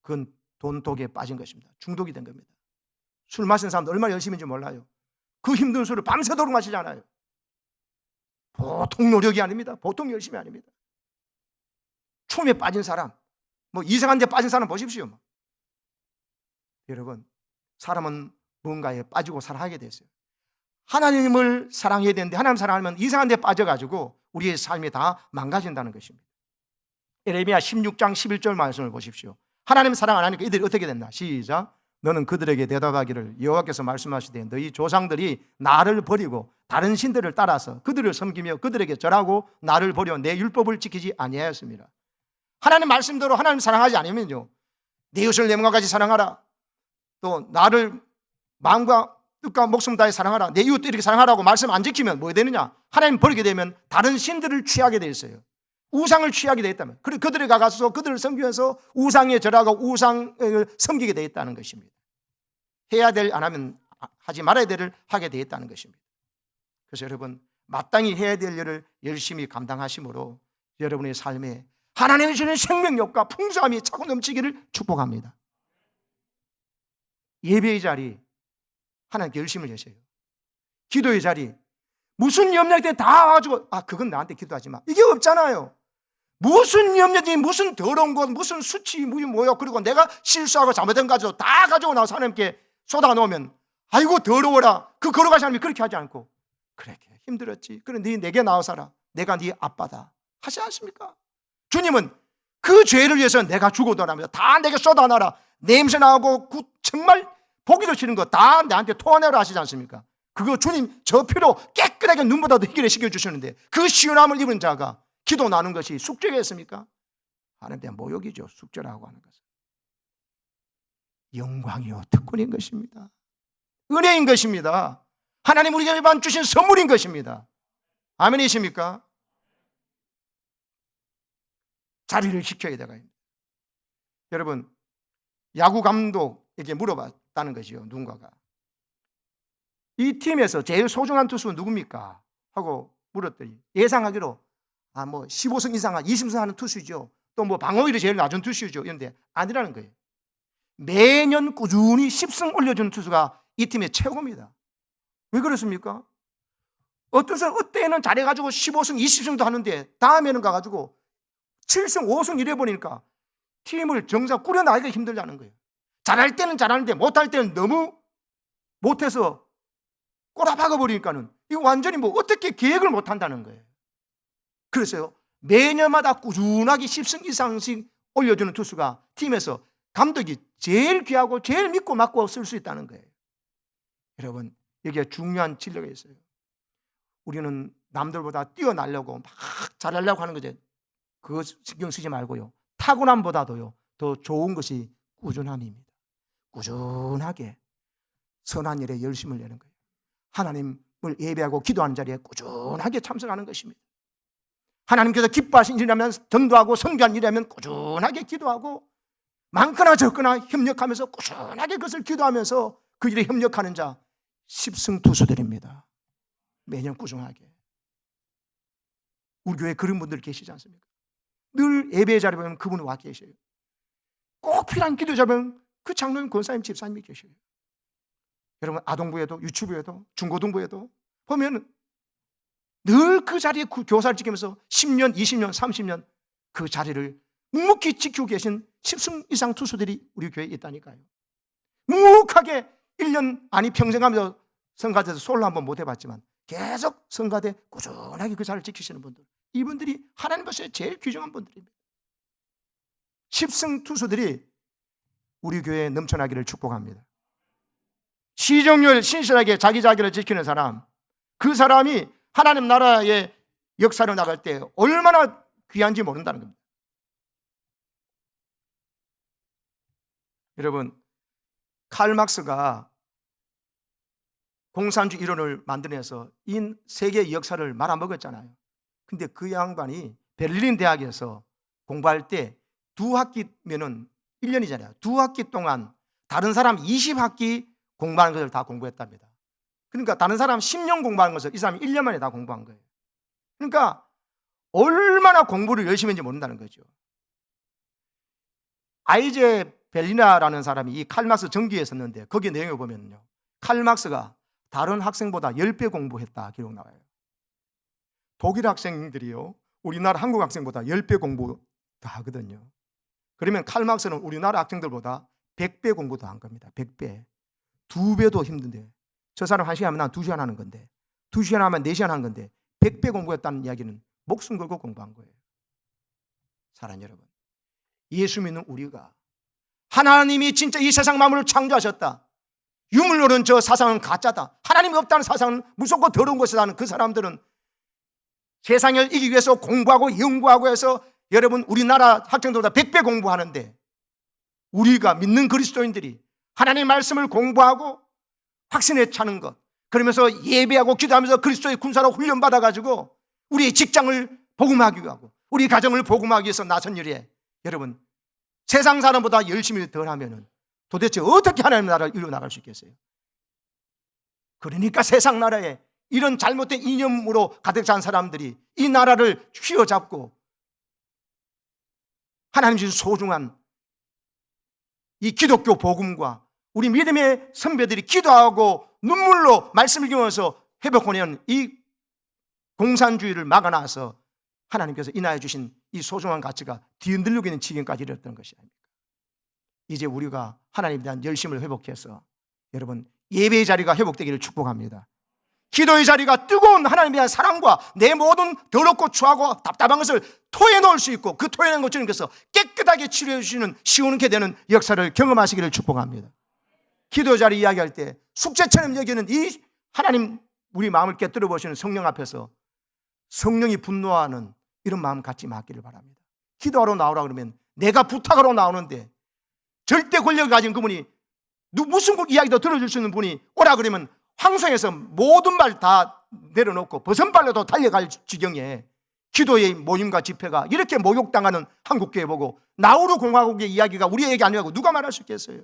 그건 돈독에 빠진 것입니다. 중독이 된 겁니다. 술 마시는 사람도 얼마나 열심인지 몰라요. 그 힘든 술을 밤새도록 마시잖아요. 보통 노력이 아닙니다. 보통 열심이 아닙니다. 춤에 빠진 사람, 뭐 이상한 데 빠진 사람 보십시오. 여러분 사람은 뭔가에 빠지고 살아가게 됐어요. 하나님을 사랑해야 되는데 하나님 사랑하면 이상한 데 빠져가지고 우리의 삶이 다 망가진다는 것입니다. 예레미야 16장 11절 말씀을 보십시오. 하나님 사랑 안 하니까 이들이 어떻게 됐나? 시작. 너는 그들에게 대답하기를 여호와께서 말씀하시되 너희 조상들이 나를 버리고 다른 신들을 따라서 그들을 섬기며 그들에게 절하고 나를 버려 내 율법을 지키지 아니하였습니다. 하나님 말씀대로 하나님 사랑하지 않으면요 내 이웃을 내 몸과 같이 사랑하라, 또 나를 마음과 뜻과 목숨 다해 사랑하라, 내 이웃도 이렇게 사랑하라고 말씀 안 지키면 뭐 되느냐? 하나님 버리게 되면 다른 신들을 취하게 돼 있어요. 우상을 취하게 돼 있다면 그들에 가서 그들을 섬기면서 우상에 절하고 우상을 섬기게 돼 있다는 것입니다. 해야 될 안 하면 하지 말아야 될을 하게 돼 있다는 것입니다. 그래서 여러분 마땅히 해야 될 일을 열심히 감당하심으로 여러분의 삶에 하나님이 주는 생명력과 풍성함이 차고 넘치기를 축복합니다. 예배의 자리 하나님께 열심을 내세요. 기도의 자리 무슨 염려일 때 다 와가지고 그건 나한테 기도하지 마 이게 없잖아요. 무슨 염려지 무슨 더러운 것 무슨 수치 뭐요 그리고 내가 실수하고 잘못된 거 가지고 다 가지고 나와서 하나님께 쏟아 놓으면 아이고 더러워라. 그 걸어갈 사람이 그렇게 하지 않고 그래 힘들었지 그래 네 내게 나와서라 내가 네 아빠다 하지 않습니까? 주님은 그 죄를 위해서 내가 죽어도랍니다. 다 내게 쏟아놔라. 냄새 나고 정말 보기도 싫은 거 다 나한테 토하내라 하시지 않습니까? 그거 주님 저 피로 깨끗하게 눈보다도 희결해 시켜주시는데 그 시원함을 입은 자가 기도 나눈 것이 숙제겠습니까? 하는데 모욕이죠. 숙제라고 하는 것은 영광이요 특권인 것입니다. 은혜인 것입니다. 하나님 우리에게 주신 선물인 것입니다. 아멘이십니까? 자리를 지켜야 돼요. 여러분, 야구 감독에게 물어봤다는 거지요. 누군가가 이 팀에서 제일 소중한 투수는 누굽니까? 하고 물었더니 예상하기로 15승 이상 20승 하는 투수죠. 또 방어율이 제일 낮은 투수죠. 이런데 아니라는 거예요. 매년 꾸준히 10승 올려주는 투수가 이 팀의 최고입니다. 왜 그렇습니까? 어때는 잘해가지고 15승 20승도 하는데 다음에는 가가지고 7승 5승 이래버리니까 팀을 정작 꾸려나가기가 힘들다는 거예요. 잘할 때는 잘하는데 못할 때는 너무 못해서 꼬라박아버리니까는 이거 완전히 어떻게 계획을 못한다는 거예요. 그래서요, 매년마다 꾸준하게 10승 이상씩 올려주는 투수가 팀에서 감독이 제일 귀하고 제일 믿고 맡고 쓸 수 있다는 거예요. 여러분, 여기에 중요한 진리가 있어요. 우리는 남들보다 뛰어나려고 막 잘하려고 하는 거죠. 그거 신경 쓰지 말고요, 타고남보다도요 더 좋은 것이 꾸준함입니다. 꾸준하게 선한 일에 열심을 내는 거예요. 하나님을 예배하고 기도하는 자리에 꾸준하게 참석하는 것입니다. 하나님께서 기뻐하신 일이라면 전도하고 선교한 일이라면 꾸준하게 기도하고, 많거나 적거나 협력하면서 꾸준하게 그것을 기도하면서 그 일에 협력하는 자 10승 투수들입니다. 매년 꾸준하게. 우리 교회에 그런 분들 계시지 않습니까? 늘 예배의 자리에 보면 그분이 와 계셔요. 꼭 필요한 기도 자면 그 장로님, 권사님, 집사님이 계셔요. 여러분, 아동부에도 유치부에도 중고등부에도 보면 늘 그 자리에 교사를 지키면서 10년, 20년, 30년 그 자리를 묵묵히 지키고 계신 10승 이상 투수들이 우리 교회에 있다니까요. 묵묵하게 1년 아니 평생 하면서 성가대에서 솔로 한번 못 해봤지만 계속 성가대 꾸준하게 그 자리를 지키시는 분들, 이분들이 하나님 앞에 제일 귀중한 분들입니다. 10승 투수들이 우리 교회에 넘쳐나기를 축복합니다. 시정률 신실하게 자기 자기를 지키는 사람, 그 사람이 하나님 나라의 역사를 나갈 때 얼마나 귀한지 모른다는 겁니다. 여러분, 칼 막스가 공산주의 이론을 만들어내서 이 세계의 역사를 말아먹었잖아요. 근데 그 양반이 베를린 대학에서 공부할 때 2학기면은 1년이잖아요. 2학기 동안 다른 사람 20학기 공부하는 것을 다 공부했답니다. 그러니까 다른 사람 10년 공부하는 것을 이 사람이 1년 만에 다 공부한 거예요. 그러니까 얼마나 공부를 열심히 했는지 모른다는 거죠. 아이제 벨리나라는 사람이 이 칼막스 전기에 썼는데 거기 내용을 보면요, 칼막스가 다른 학생보다 10배 공부했다 기록 나와요. 독일 학생들이요, 우리나라 한국 학생보다 10배 공부 다 하거든요. 그러면 칼막스는 우리나라 학생들보다 100배 공부 더 한 겁니다. 100배. 2배도 힘든데, 저 사람 1시간 하면 난 2시간 하는 건데, 2시간 하면 4시간 하는 건데 100배 공부했다는 이야기는 목숨 걸고 공부한 거예요. 사랑하는 여러분, 예수 믿는 우리가 하나님이 진짜 이 세상 만물을 창조하셨다, 유물론은 저 사상은 가짜다, 하나님이 없다는 사상은 무섭고 더러운 것이다 하는 그 사람들은 세상을 이기기 위해서 공부하고 연구하고 해서, 여러분, 우리나라 학생들보다 100배 공부하는데 우리가 믿는 그리스도인들이 하나님의 말씀을 공부하고 확신에 차는 것, 그러면서 예배하고 기도하면서 그리스도의 군사로 훈련받아가지고 우리의 직장을 복음하기 위하고 우리 가정을 복음하기 위해서 나선 일에, 여러분, 세상 사람보다 열심히 덜 하면은 도대체 어떻게 하나님의 나라를 이루어나갈 수 있겠어요? 그러니까 세상 나라에 이런 잘못된 이념으로 가득 찬 사람들이 이 나라를 휘어잡고 하나님 주신 소중한 이 기독교 복음과 우리 믿음의 선배들이 기도하고 눈물로 말씀을 읽으면서 회복하는 이 공산주의를 막아놔서 하나님께서 인하여 주신 이 소중한 가치가 뒤흔들리고 있는 지경까지 이르렀던 것이 아닙니까? 이제 우리가 하나님에 대한 열심을 회복해서, 여러분, 예배의 자리가 회복되기를 축복합니다. 기도의 자리가 뜨거운 하나님에 대한 사랑과 내 모든 더럽고 추하고 답답한 것을 토해놓을 수 있고, 그 토해낸 것 주님께서 깨끗하게 치료해 주시는 시원케 되는 역사를 경험하시기를 축복합니다. 기도 자리 이야기할 때 숙제처럼 여기는 이 하나님, 우리 마음을 깨뜨려 보시는 성령 앞에서 성령이 분노하는 이런 마음 갖지 마기를 바랍니다. 기도하러 나오라 그러면 내가 부탁하러 나오는데 절대 권력을 가진 그분이 무슨 이야기도 들어줄 수 있는 분이 오라 그러면 황성에서 모든 말 다 내려놓고 버선발로도 달려갈 지경에 기도의 모임과 집회가 이렇게 모욕당하는 한국교회 보고 나우루 공화국의 이야기가 우리에게 아니라고 누가 말할 수 있겠어요?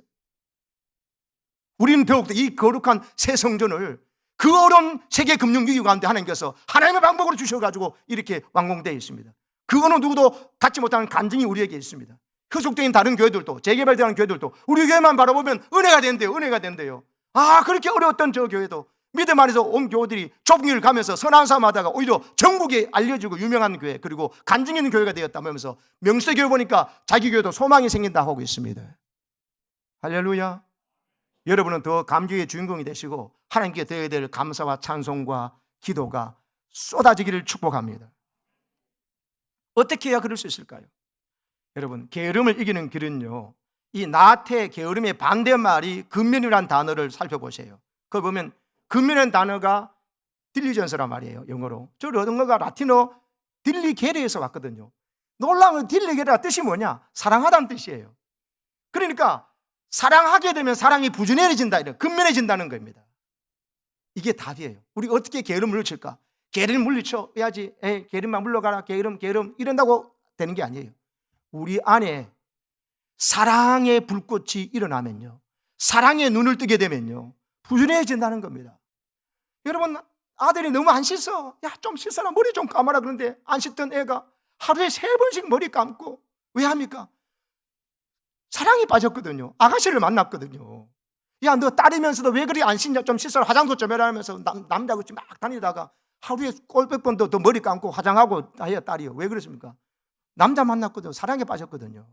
우리는 더욱더 이 거룩한 새 성전을 그 어려운 세계 금융위기 가운데 하나님께서 하나님의 방법으로 주셔가지고 이렇게 완공되어 있습니다. 그 어느 누구도 갖지 못하는 간증이 우리에게 있습니다. 흑속된 다른 교회들도, 재개발되는 교회들도 우리 교회만 바라보면 은혜가 된대요. 은혜가 된대요. 아, 그렇게 어려웠던 저 교회도 믿음 안에서 온 교회들이 좁은 길을 가면서 선한 삶 하다가 오히려 전국에 알려지고 유명한 교회, 그리고 간증 있는 교회가 되었다면서 명수교회 보니까 자기 교회도 소망이 생긴다 하고 있습니다. 할렐루야. 여러분은 더 감격의 주인공이 되시고 하나님께 드려야 될 감사와 찬송과 기도가 쏟아지기를 축복합니다. 어떻게 해야 그럴 수 있을까요? 여러분, 게으름을 이기는 길은요, 이 나태 게으름의 반대말이 근면이라는 단어를 살펴보세요. 그걸 보면 근면이라는 단어가 딜리전스란 말이에요. 영어로. 저 언어가 라틴어 딜리게레에서 왔거든요. 놀라운 건 딜리게레가 뜻이 뭐냐? 사랑하다는 뜻이에요. 그러니까 사랑하게 되면 사랑이 부지런해진다, 이런 근면해진다는 겁니다. 이게 답이에요. 우리 어떻게 게으름을 물리칠까? 게으름 물리쳐야지. 게으름만 물러가라. 게으름 이런다고 되는 게 아니에요. 우리 안에 사랑의 불꽃이 일어나면요, 사랑의 눈을 뜨게 되면요, 부지런해진다는 겁니다. 여러분, 아들이 너무 안 씻어. 야, 좀 씻어라. 머리 좀 감아라. 그런데 안 씻던 애가 하루에 3번씩 머리 감고. 왜 합니까? 사랑이 빠졌거든요. 아가씨를 만났거든요. 야, 너 딸이면서도 왜 그리 안 씻냐? 좀 씻어라. 화장도 좀 해라 하면서 남자하고 막 다니다가 하루에 꼴백 번도 더 머리 감고 화장하고 해야 딸이요. 왜 그랬습니까? 남자 만났거든요. 사랑에 빠졌거든요.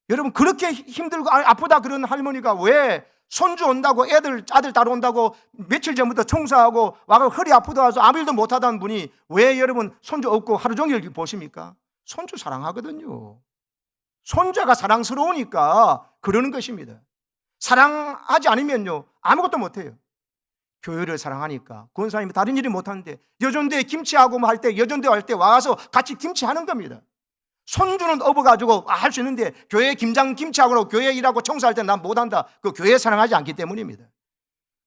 여러분, 그렇게 힘들고 아프다 그런 할머니가 왜 손주 온다고 아들 따라온다고 며칠 전부터 청소하고 와서 허리 아프다 와서 아무 일도 못하던 분이 왜 여러분 손주 없고 하루 종일 보십니까? 손주 사랑하거든요. 손자가 사랑스러우니까 그러는 것입니다. 사랑하지 않으면요, 아무것도 못해요. 교회를 사랑하니까 권사님이 다른 일이 못하는데 여전대 김치하고 뭐 할 때 여전대 할 때 와서 같이 김치하는 겁니다. 손주는 업어가지고 할 수 있는데 교회 김장 김치하고 교회 일하고 청소할 때 난 못한다. 그 교회 사랑하지 않기 때문입니다.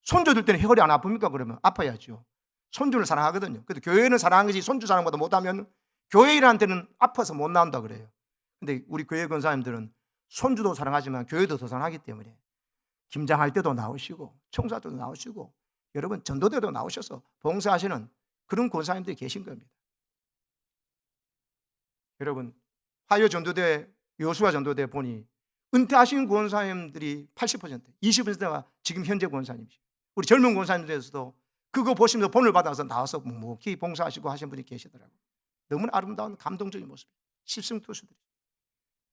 손주들 때는 허리 안 아픕니까? 그러면 아파야죠. 손주를 사랑하거든요. 그래도 교회는 사랑하는 것이 손주 사랑보다 못하면 교회 일하는 때는 아파서 못 나온다 그래요. 근데 우리 교회 권사님들은 손주도 사랑하지만 교회도 더 사랑하기 때문에 김장할 때도 나오시고 청소할 때도 나오시고 여러분 전도대도 나오셔서 봉사하시는 그런 권사님들이 계신 겁니다. 여러분, 화요 전도대, 여수와 전도대 보니 은퇴하신 권사님들이 80%, 20%가 지금 현재 권사님이시죠. 우리 젊은 권사님들에서도 그거 보시면서 본을 받아서 나와서 묵묵히 봉사하시고 하신 분이 계시더라고요. 너무나 아름다운 감동적인 모습, 십승투수들.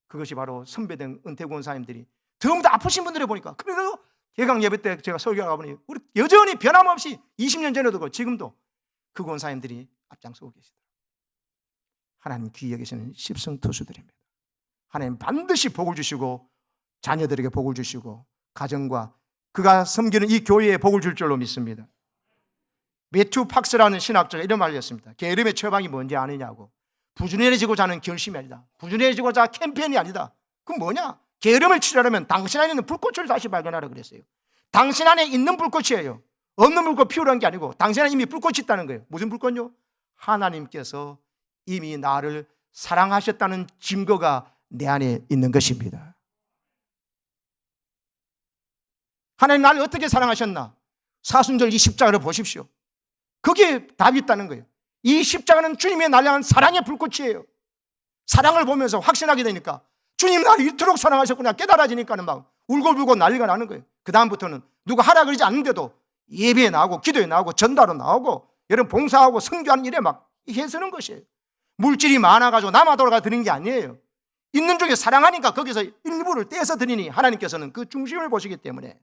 그것이 바로 선배된 은퇴 권사님들이 너무 아프신 분들을 보니까, 그래도 개강 예배 때 제가 설교하다 보니 우리 여전히 변함없이 20년 전에도 그렇고 지금도 그 권사님들이 앞장서고 계시더라고요. 하나님 귀에 계시는 십승투수들입니다. 하나님 반드시 복을 주시고 자녀들에게 복을 주시고 가정과 그가 섬기는 이 교회에 복을 줄 줄로 믿습니다. 매튜 팍스라는 신학자가 이런 말을 했습니다. 게으름의 처방이 뭔지 아느냐고. 부지런해지고자 하는 결심이 아니다. 부지런해지고자 캠페인이 아니다. 그럼 뭐냐? 게으름을 치료하려면 당신 안에 있는 불꽃을 다시 발견하라 그랬어요. 당신 안에 있는 불꽃이에요. 없는 불꽃 피우라는 게 아니고 당신 안에 이미 불꽃이 있다는 거예요. 무슨 불꽃요? 하나님께서 이미 나를 사랑하셨다는 증거가 내 안에 있는 것입니다. 하나님 나를 어떻게 사랑하셨나? 사순절 이 십자가를 보십시오. 거기에 답이 있다는 거예요. 이 십자가는 주님의 나를 향한 사랑의 불꽃이에요. 사랑을 보면서 확신하게 되니까 주님 나를 이토록 사랑하셨구나 깨달아지니까는 막 울고불고 난리가 나는 거예요. 그 다음부터는 누가 하라 그러지 않는데도 예배에 나오고 기도에 나오고 전도하러 나오고 여러분 봉사하고 선교하는 일에 막 해서는 것이에요. 물질이 많아가지고 남아 돌아가 드리는 게 아니에요. 있는 중에 사랑하니까 거기서 일부를 떼서 드리니 하나님께서는 그 중심을 보시기 때문에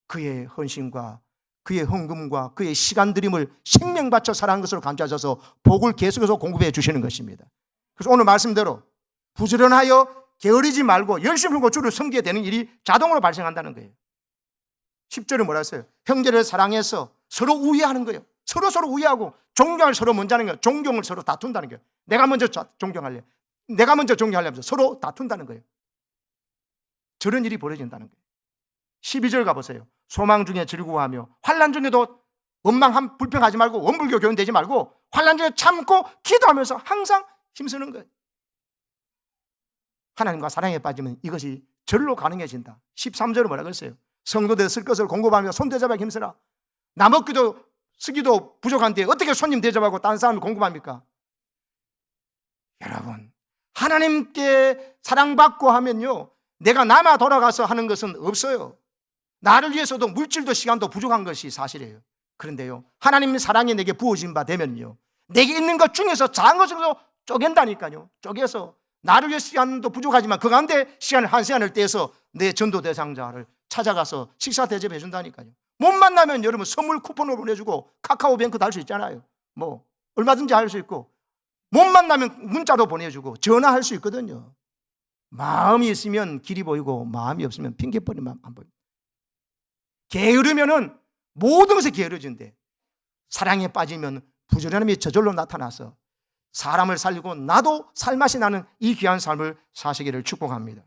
그의 헌신과 그의 헌금과 그의 시간 드림을 생명 바쳐 사랑하는 것으로 감사하셔서 복을 계속해서 공급해 주시는 것입니다. 그래서 오늘 말씀대로 부지런하여 게으르지 말고 열심히 하고 주를 섬기게 되는 일이 자동으로 발생한다는 거예요. 10절에 뭐라 했어요? 형제를 사랑해서 서로 우애하는 거예요. 서로 우애하고 존경을 서로 먼저 하는 거예요. 존경을 서로 다툰다는 거예요. 내가 먼저 존경할래. 내가 먼저 존경하려면서 서로 다툰다는 거예요. 저런 일이 벌어진다는 거예요. 12절 가보세요. 소망 중에 즐거워하며 환난 중에도 원망 불평하지 말고 원불교 교인 되지 말고 환난 중에 참고 기도하면서 항상 힘쓰는 거예요. 하나님과 사랑에 빠지면 이것이 절로 가능해진다. 13절은 뭐라고 했어요? 성도들 쓸 것을 공급하며 손 대접하기 힘쓰라. 나 먹기도 쓰기도 부족한데 어떻게 손님 대접하고 다른 사람을 공급합니까? 여러분, 하나님께 사랑받고 하면요, 내가 남아 돌아가서 하는 것은 없어요. 나를 위해서도 물질도 시간도 부족한 것이 사실이에요. 그런데요, 하나님의 사랑이 내게 부어진 바 되면요, 내게 있는 것 중에서 작은 것으로 쪼갠다니까요. 쪼개서 나를 위해 시간도 부족하지만 그 가운데 한 시간을 떼서 내 전도 대상자를 찾아가서 식사 대접해 준다니까요. 못 만나면 여러분 선물 쿠폰을 보내주고 카카오뱅크도 할 수 있잖아요. 뭐 얼마든지 할 수 있고, 못 만나면 문자도 보내주고 전화할 수 있거든요. 마음이 있으면 길이 보이고 마음이 없으면 핑계거리만 안 보입니다. 게으르면은 모든 것이 게으러진데, 사랑에 빠지면 부지런함이 저절로 나타나서 사람을 살리고 나도 살맛이 나는 이 귀한 삶을 사시기를 축복합니다.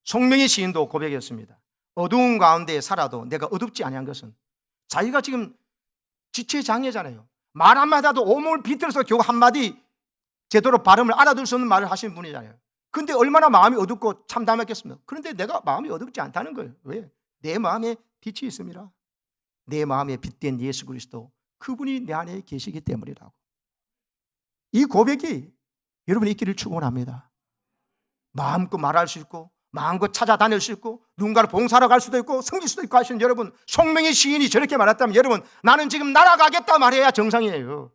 송명희 시인도 고백했습니다. 어두운 가운데 살아도 내가 어둡지 아니한 것은, 자기가 지금 지체장애잖아요. 말 한마디도 온몸을 비틀어서 겨우 한마디 제대로 발음을 알아들 수 없는 말을 하시는 분이잖아요. 근데 얼마나 마음이 어둡고 참담했겠습니까? 그런데 내가 마음이 어둡지 않다는 거예요. 왜? 내 마음에 빛이 있습니다. 내 마음에 빛된 예수 그리스도, 그분이 내 안에 계시기 때문이라고. 이 고백이 여러분이 있기를 축원합니다. 마음껏 말할 수 있고 마음껏 찾아다닐 수 있고 누군가를 봉사하러 갈 수도 있고 섬길 수도 있고 하시는 여러분, 송명희 시인이 저렇게 말했다면 여러분, 나는 지금 날아가겠다 말해야 정상이에요.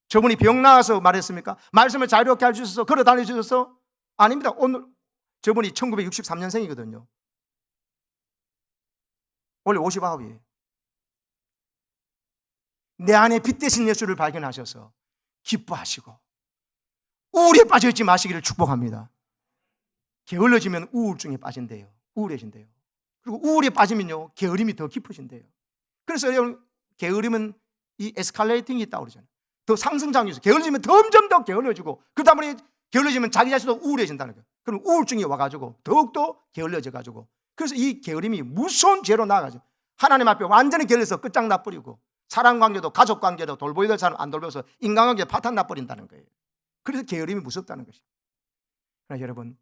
저분이 병 나와서 말했습니까? 말씀을 자유롭게 할 수 있어서 걸어 다닐 수 있어서? 아닙니다. 오늘 저분이 1963년생이거든요. 원래 59이에요. 내 안에 빛 대신 예수를 발견하셔서 기뻐하시고 우울에 빠져있지 마시기를 축복합니다. 게을러지면 우울증에 빠진대요. 우울해진대요. 그리고 우울에 빠지면요, 게으름이 더 깊어진대요. 그래서 여러분, 게으름은 이 에스컬레이팅이 있다고 그러잖아요. 더 상승장이 있어요. 게을러지면 점점 더 게을러지고, 그러다 보니 게을러지면 자기 자신도 우울해진다는 거예요. 그럼 우울증이 와가지고 더욱더 게을러져가지고, 그래서 이 게으름이 무서운 죄로 나아가죠. 하나님 앞에 완전히 게을러서 끝장나버리고, 사랑관계도 가족관계도 돌보야 될 사람 안 돌보서 인간관계 파탄 나버린다는 거예요. 그래서 게으름이 무섭다는 것이죠. 그러나 여러분,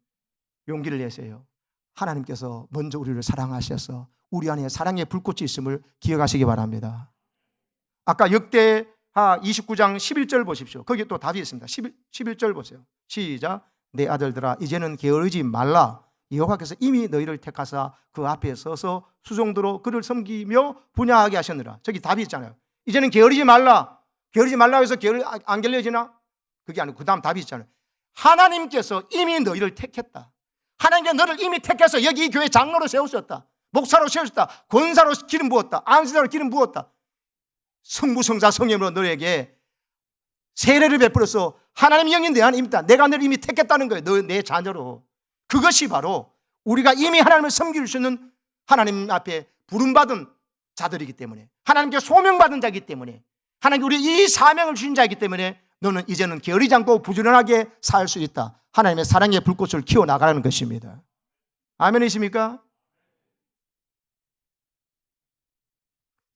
용기를 내세요. 하나님께서 먼저 우리를 사랑하셔서 우리 안에 사랑의 불꽃이 있음을 기억하시기 바랍니다. 아까 역대하 29장 11절 보십시오. 거기 또 답이 있습니다. 11절 보세요. 시작. 내 아들들아, 이제는 게으르지 말라. 여호와께서 이미 너희를 택하사 그 앞에 서서 수종도로 그를 섬기며 분야하게 하셨느라. 저기 답이 있잖아요. 이제는 게으르지 말라. 게으르지 말라 해서 안 게을러지나? 그게 아니고 그 다음 답이 있잖아요. 하나님께서 이미 너희를 택했다. 하나님께서 너를 이미 택해서 여기 이 교회 장로로 세우셨다. 목사로 세우셨다. 권사로 기름 부었다. 안수자로 기름 부었다. 성부 성자 성령으로 너에게 세례를 베풀어서 하나님 영이 내 안에 있다. 내가 너를 이미 택했다는 거예요. 너 내 자녀로. 그것이 바로 우리가 이미 하나님을 섬길 수 있는, 하나님 앞에 부름받은 자들이기 때문에, 하나님께 소명받은 자이기 때문에, 하나님께 우리 이 사명을 주신 자이기 때문에 너는 이제는 게으르지 않고 부지런하게 살 수 있다. 하나님의 사랑의 불꽃을 키워나가라는 것입니다. 아멘이십니까?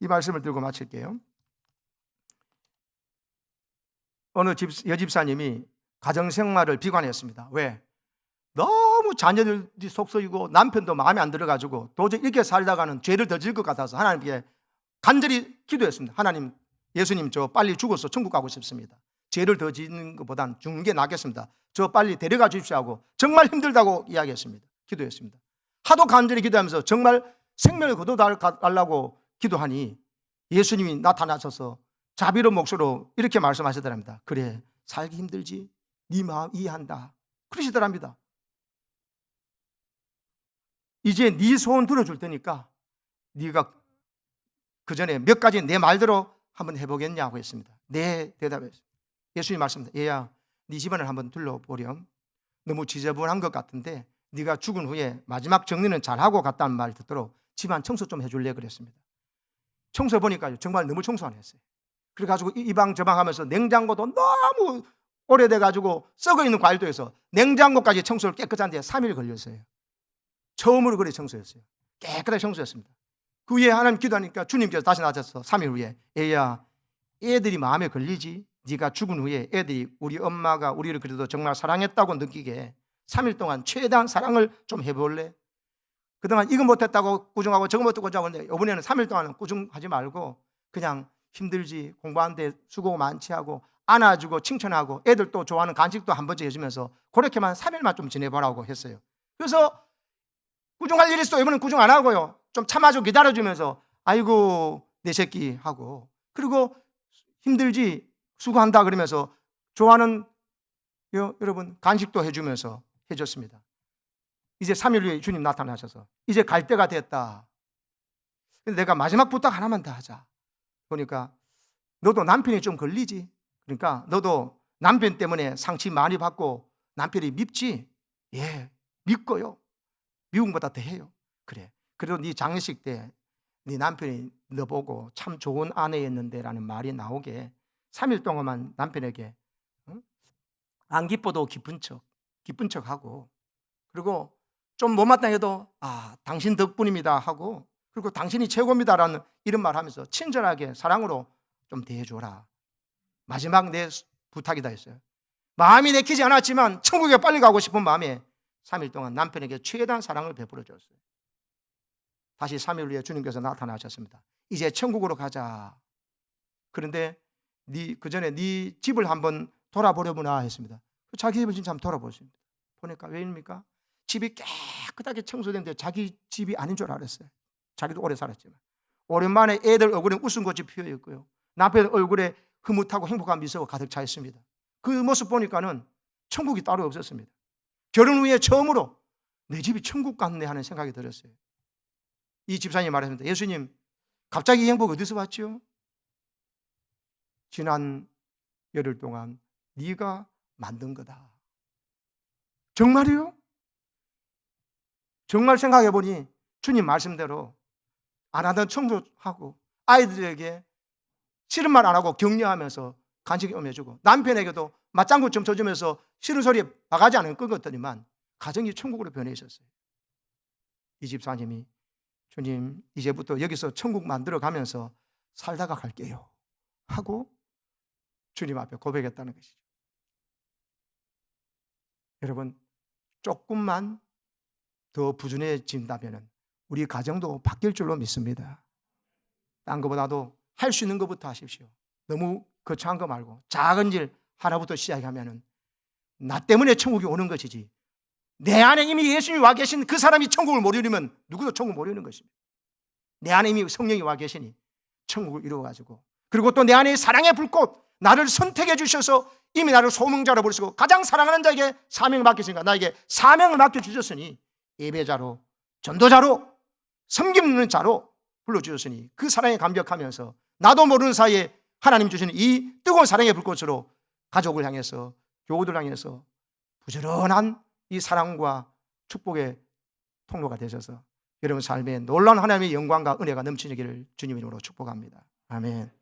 이 말씀을 들고 마칠게요. 어느 여집사님이 가정생활을 비관했습니다. 왜? 너무 자녀들이 속썩이고 남편도 마음에 안 들어가지고 도저히 이렇게 살다가는 죄를 더 질 것 같아서 하나님께 간절히 기도했습니다. 하나님, 예수님, 저 빨리 죽어서 천국 가고 싶습니다. 죄를 더 짓는 것보단 죽는 게 낫겠습니다. 저 빨리 데려가 주십시오 하고 정말 힘들다고 이야기했습니다. 기도했습니다. 하도 간절히 기도하면서 정말 생명을 거둬달라고 기도하니 예수님이 나타나셔서 자비로운 목소리로 이렇게 말씀하시더랍니다. 그래, 살기 힘들지? 네 마음 이해한다. 그러시더랍니다. 이제 네 소원 들어줄 테니까 네가 그 전에 몇 가지 내 말대로 한번 해보겠냐고 했습니다. 네, 대답했습니다. 예수님 말씀합니다. 얘야, 네 집안을 한번 둘러보렴. 너무 지저분한 것 같은데 네가 죽은 후에 마지막 정리는 잘하고 갔다는 말 듣도록 집안 청소 좀 해줄래 그랬습니다. 청소해 보니까 정말 너무 청소 안 했어요. 그래가지고 이 방 저 방 하면서 냉장고도 너무 오래돼가지고 썩어 있는 과일도 해서 냉장고까지 청소를 깨끗한데 3일 걸렸어요. 처음으로 그래 청소했어요. 깨끗하게 청소했습니다. 그 후에 하나님 기도하니까 주님께서 다시 나타나서 3일 후에 애야, 애들이 마음에 걸리지? 네가 죽은 후에 애들이 우리 엄마가 우리를 그래도 정말 사랑했다고 느끼게 3일 동안 최대한 사랑을 좀 해볼래? 그동안 이거 못했다고 꾸중하고 저거 못했다고 꾸중하고 했는데 이번에는 3일 동안은 꾸중하지 말고 그냥 힘들지, 공부하는데 수고 많지 하고 안아주고 칭찬하고 애들 또 좋아하는 간식도 한 번씩 해주면서 그렇게만 3일만 좀 지내보라고 했어요. 그래서 꾸중할 일이 있어 이번엔 꾸중 안 하고요, 좀 참아주고 기다려주면서 아이고 내 새끼 하고, 그리고 힘들지 수고한다 그러면서 좋아하는 여러분 간식도 해주면서 해줬습니다. 이제 3일 후에 주님 나타나셔서 이제 갈 때가 됐다. 근데 내가 마지막 부탁 하나만 더 하자. 보니까 너도 남편이 좀 걸리지? 그러니까 너도 남편 때문에 상처 많이 받고 남편이 밉지? 예, 밉고요. 미운 것보다 더 해요. 그래, 그래도 네 장례식 때 네 남편이 너 보고 참 좋은 아내였는데 라는 말이 나오게 3일 동안만 남편에게 안 기뻐도 기쁜 척하고, 그리고 좀 못마땅해도 당신 덕분입니다 하고, 그리고 당신이 최고입니다라는 이런 말 하면서 친절하게 사랑으로 좀 대해줘라. 마지막 내 부탁이다 했어요. 마음이 내키지 않았지만 천국에 빨리 가고 싶은 마음에 3일 동안 남편에게 최대한 사랑을 베풀어 줬어요. 다시 3일 후에 주님께서 나타나셨습니다. 이제 천국으로 가자. 그런데 그 전에 네 집을 한번 돌아보려구나 했습니다. 자기 집을 진짜 한번 돌아보십니다. 보니까 왜입니까? 집이 깨끗하게 청소됐는데 자기 집이 아닌 줄 알았어요. 자기도 오래 살았지만 오랜만에 애들 얼굴에 웃음꽃이 피어 있고요, 남편 얼굴에 흐뭇하고 행복한 미소가 가득 차 있습니다. 그 모습 보니까는 천국이 따로 없었습니다. 결혼 후에 처음으로 내 집이 천국 같네 하는 생각이 들었어요. 이 집사님이 말했습니다. 예수님, 갑자기 이 행복 어디서 왔죠? 지난 열흘 동안 네가 만든 거다. 정말이요? 정말 생각해보니 주님 말씀대로 안 하던 청소하고 아이들에게 싫은 말 안 하고 격려하면서 간식 옮겨주고 남편에게도 맞장구 좀 쳐주면서 싫은 소리에 바가지 않은 끄었더니만 가정이 천국으로 변해 있었어요. 이 집사님이 주님, 이제부터 여기서 천국 만들어 가면서 살다가 갈게요 하고 주님 앞에 고백했다는 것이죠. 여러분, 조금만 더 부지런해진다면 우리 가정도 바뀔 줄로 믿습니다. 딴 것보다도 할 수 있는 것부터 하십시오. 너무 거창한 거 말고 작은 일 하나부터 시작하면 나 때문에 천국이 오는 것이지, 내 안에 이미 예수님이 와 계신 그 사람이 천국을 못 이루면 누구도 천국을 못 이루는 것입니다. 내 안에 이미 성령이 와 계시니 천국을 이루어가지고, 그리고 또 내 안에 사랑의 불꽃, 나를 선택해 주셔서 이미 나를 소명자로 부르시고 가장 사랑하는 자에게 사명을 맡기시니까 나에게 사명을 맡겨주셨으니 예배자로, 전도자로, 섬기는 자로 불러주셨으니 그 사랑에 감격하면서 나도 모르는 사이에 하나님 주시는 이 뜨거운 사랑의 불꽃으로 가족을 향해서, 교우들 향해서 부지런한 이 사랑과 축복의 통로가 되셔서 여러분 삶에 놀라운 하나님의 영광과 은혜가 넘치기를 주님 이름으로 축복합니다. 아멘.